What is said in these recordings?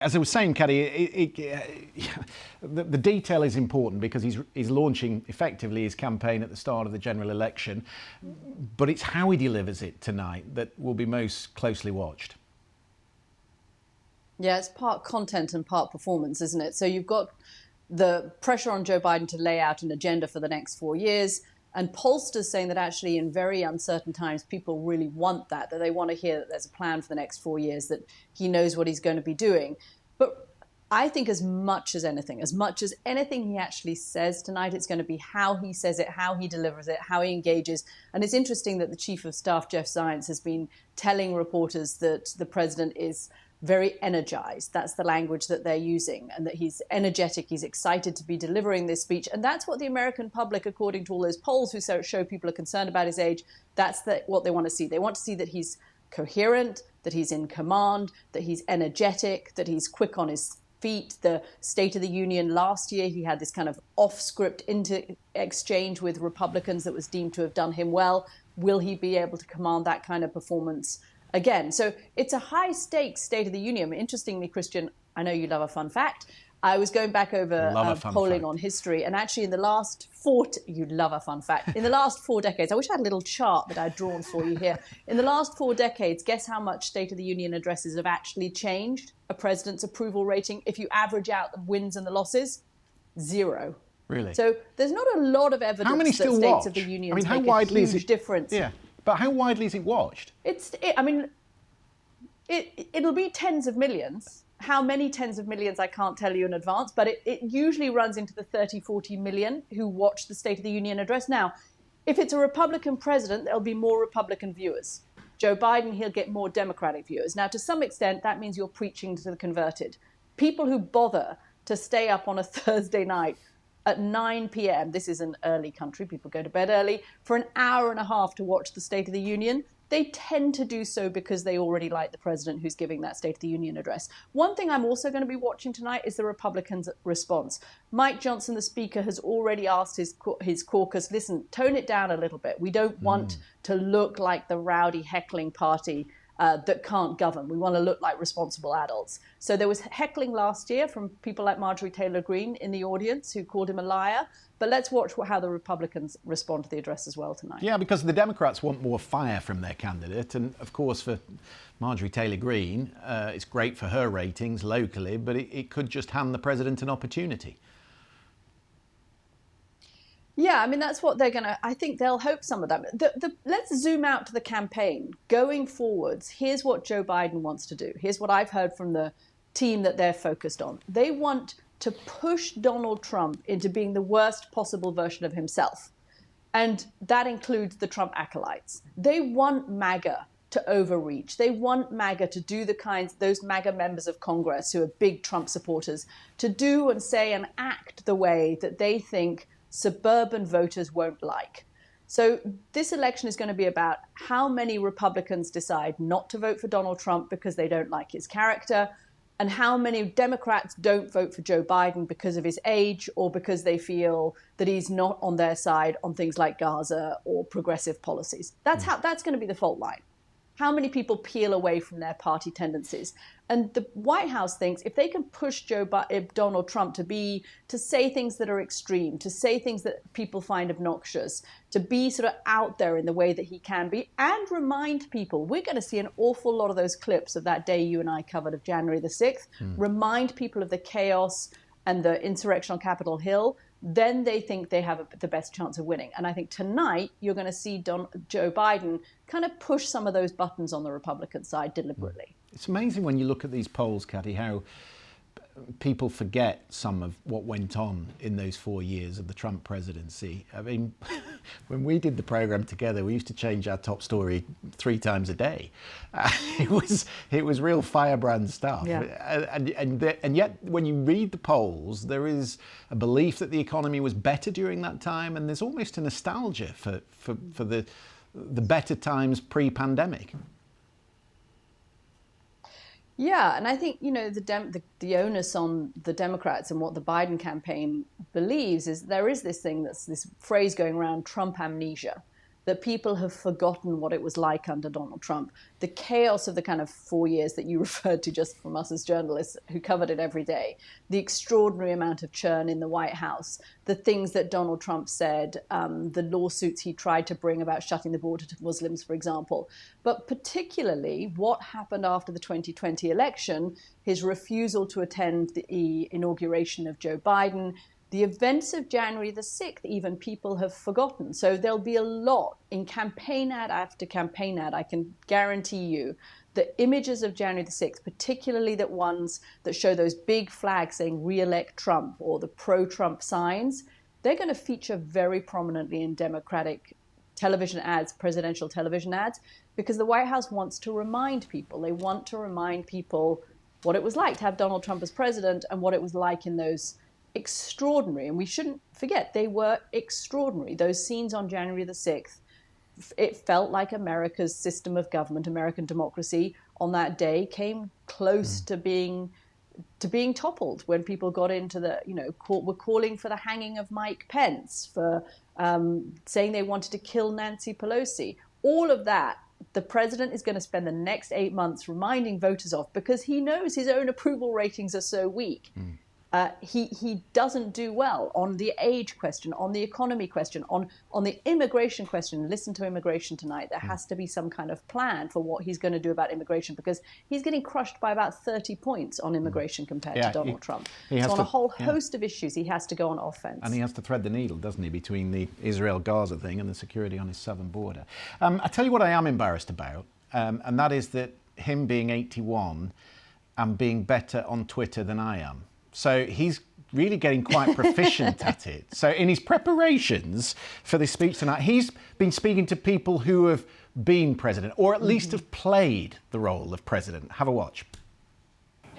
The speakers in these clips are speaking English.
As I was saying, Caddy, the detail is important because he's launching effectively his campaign at the start of the general election, but it's how he delivers it tonight that will be most closely watched. Yeah, it's part content and part performance, isn't it? So you've got the pressure on Joe Biden to lay out an agenda for the next 4 years, and pollsters saying that actually in very uncertain times, people really want that they want to hear that there's a plan for the next 4 years, that he knows what he's going to be doing. But I think as much as anything he actually says tonight, it's going to be how he says it, how he delivers it, how he engages. And it's interesting that the Chief of Staff, Jeff Zients, has been telling reporters that the president is very energized. That's the language that they're using, and that he's energetic, he's excited to be delivering this speech. And that's what the American public, according to all those polls who show people are concerned about his age, that's what they want to see. They want to see that he's coherent, that he's in command, that he's energetic, that he's quick on his feet. The State of the Union last year, he had this kind of off-script exchange with Republicans that was deemed to have done him well. Will he be able to command that kind of performance again? So it's a high-stakes State of the Union. Interestingly, Christian, I know you love a fun fact. I was going back over polling on history, and actually in the last you love a fun fact. In the last 4 decades, I wish I had a little chart that I'd drawn for you here. In the last 4 decades, guess how much State of the Union addresses have actually changed a president's approval rating? If you average out the wins and the losses, 0. Really? So there's not a lot of evidence that States of the Union make a huge difference. Yeah, but how widely is it watched? It'll be tens of millions. How many tens of millions, I can't tell you in advance, but it usually runs into the 30, 40 million who watch the State of the Union address. Now, if it's a Republican president, there'll be more Republican viewers. Joe Biden, he'll get more Democratic viewers. Now, to some extent, that means you're preaching to the converted. People who bother to stay up on a Thursday night at 9 p.m., this is an early country, people go to bed early, for an hour and a half to watch the State of the Union, they tend to do so because they already like the president who's giving that State of the Union address. One thing I'm also going to be watching tonight is the Republicans' response. Mike Johnson, the Speaker, has already asked his caucus, listen, tone it down a little bit. We don't want to look like the rowdy heckling party that can't govern. We want to look like responsible adults. So there was heckling last year from people like Marjorie Taylor Greene in the audience who called him a liar. But let's watch how the Republicans respond to the address as well tonight. Yeah, because the Democrats want more fire from their candidate. And of course, for Marjorie Taylor Greene, it's great for her ratings locally, but it could just hand the president an opportunity. Yeah, I mean, that's what they're going to, I think they'll hope some of that. Let's zoom out to the campaign. Going forwards, here's what Joe Biden wants to do. Here's what I've heard from the team that they're focused on. They want to push Donald Trump into being the worst possible version of himself. And that includes the Trump acolytes. They want MAGA to overreach. They want MAGA to do those MAGA members of Congress who are big Trump supporters, to do and say and act the way that they think suburban voters won't like. So this election is going to be about how many Republicans decide not to vote for Donald Trump because they don't like his character, and how many Democrats don't vote for Joe Biden because of his age or because they feel that he's not on their side on things like Gaza or progressive policies. That's going to be the fault line. How many people peel away from their party tendencies? And the White House thinks if they can push Donald Trump to say things that are extreme, to say things that people find obnoxious, to be sort of out there in the way that he can be, and remind people, we're going to see an awful lot of those clips of that day you and I covered of January the 6th, remind people of the chaos and the insurrection on Capitol Hill, then they think they have the best chance of winning. And I think tonight you're going to see Joe Biden kind of push some of those buttons on the Republican side deliberately. It's amazing when you look at these polls, Cathy, how people forget some of what went on in those 4 years of the Trump presidency. I mean, when we did the programme together, we used to change our top story 3 times a day. It was real firebrand stuff. Yeah. And yet, when you read the polls, there is a belief that the economy was better during that time, and there's almost a nostalgia for the better times pre-pandemic. Yeah, and I think, you know, the onus on the Democrats and what the Biden campaign believes is there is this thing this phrase going around, Trump amnesia. that people have forgotten what it was like under Donald Trump. The chaos of the kind of 4 years that you referred to just from us as journalists who covered it every day, the extraordinary amount of churn in the White House, the things that Donald Trump said, the lawsuits he tried to bring about shutting the border to Muslims, for example. But particularly what happened after the 2020 election, his refusal to attend the inauguration of Joe Biden, the events of January the 6th, even people have forgotten. So there'll be a lot in campaign ad after campaign ad, I can guarantee you, the images of January the 6th, particularly the ones that show those big flags saying re-elect Trump or the pro-Trump signs, they're going to feature very prominently in Democratic television ads, presidential television ads, because the White House wants to remind people. They want to remind people what it was like to have Donald Trump as president and what it was like in those extraordinary, and we shouldn't forget, they were extraordinary. Those scenes on January the 6th, it felt like America's system of government, American democracy on that day came close to being toppled when people got into the, were calling for the hanging of Mike Pence, for saying they wanted to kill Nancy Pelosi. All of that, the president is going to spend the next 8 months reminding voters of, because he knows his own approval ratings are so weak. He doesn't do well on the age question, on the economy question, on the immigration question. Listen to Immigration Tonight. There has to be some kind of plan for what he's going to do about immigration, because he's getting crushed by about 30 points on immigration compared to Donald Trump. So on a whole host of issues, he has to go on offense. And he has to thread the needle, doesn't he, between the Israel-Gaza thing and the security on his southern border. I tell you what I am embarrassed about, and that is that him being 81 and being better on Twitter than I am. So he's really getting quite proficient at it. So in his preparations for this speech tonight, he's been speaking to people who have been president, or at least have played the role of president. Have a watch.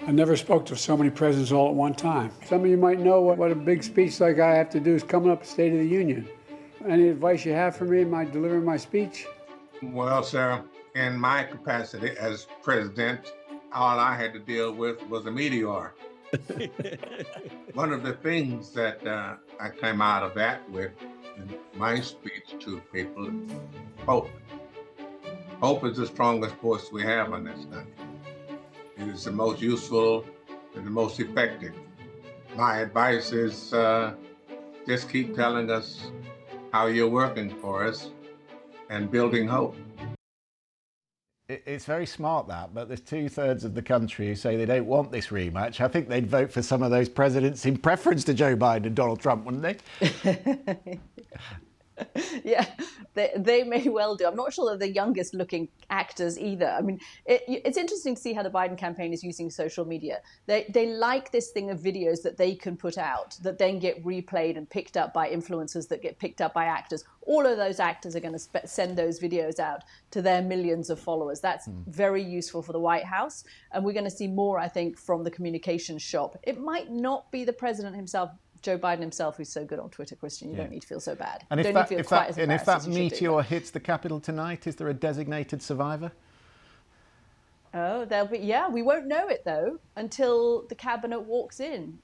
I never spoke to so many presidents all at one time. Some of you might know what a big speech like I have to do is coming up State of the Union. Any advice you have for me in delivering my speech? Well, sir, in my capacity as president, all I had to deal with was a meteor. One of the things that I came out of that with in my speech to people is hope. Hope is the strongest force we have in this country. It is the most useful and the most effective. My advice is just keep telling us how you're working for us and building hope. It's very smart, that, but there's 2/3 of the country who say they don't want this rematch. I think they'd vote for some of those presidents in preference to Joe Biden and Donald Trump, wouldn't they? Yeah, they may well do. I'm not sure they're the youngest looking actors either. I mean, it's interesting to see how the Biden campaign is using social media. They like this thing of videos that they can put out that then get replayed and picked up by influencers that get picked up by actors. All of those actors are going to send those videos out to their millions of followers. That's very useful for the White House. And we're going to see more, I think, from the communications shop. It might not be the president himself, Joe Biden himself, who's so good on Twitter, Christian. You don't need to feel so bad. And if that meteor hits the Capitol tonight, is there a designated survivor? Oh, there'll be, yeah. We won't know it, though, until the cabinet walks in.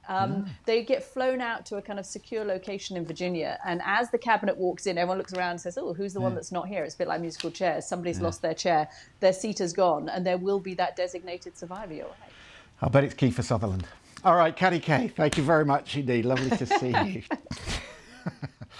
They get flown out to a kind of secure location in Virginia. And as the cabinet walks in, everyone looks around and says, oh, who's the one that's not here? It's a bit like musical chairs. Somebody's lost their chair. Their seat is gone. And there will be that designated survivor. You're right. I'll bet it's Kiefer Sutherland. All right, Caddy K, thank you very much indeed. Lovely to see you.